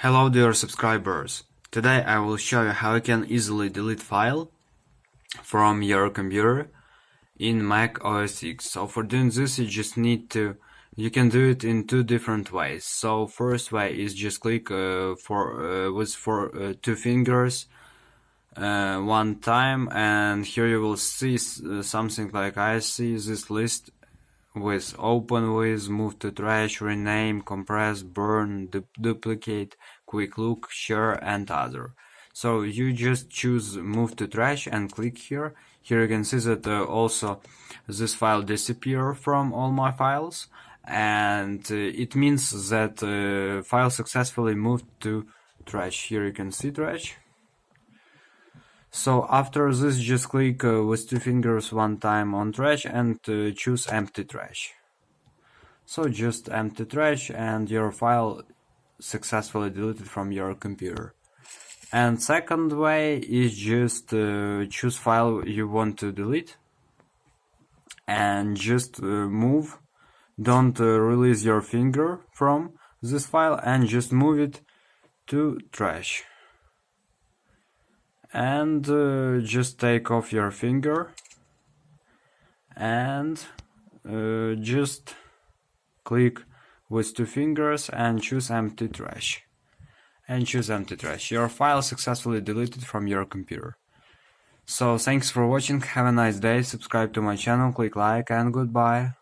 Hello dear subscribers, today I will show you how you can easily delete file from your computer in macOS X. So for doing this you can do it in two different ways. So first way is just click with two fingers one time, and here you will see something like I see this list with open with, move to trash, rename, compress, burn, duplicate, quick look, share and other. So you just choose move to trash and click here. Here you can see that also this file disappear from all my files, and it means that file successfully moved to trash. Here you can see trash. So after this, just click with two fingers one time on trash and choose empty trash. So just empty trash and your file successfully deleted from your computer. And second way is just choose file you want to delete and just move. Don't release your finger from this file and just move it to trash. And just take off your finger and just click with two fingers and choose empty trash. Your file successfully deleted from your computer. So thanks for watching, have a nice day, subscribe to my channel, click like and goodbye.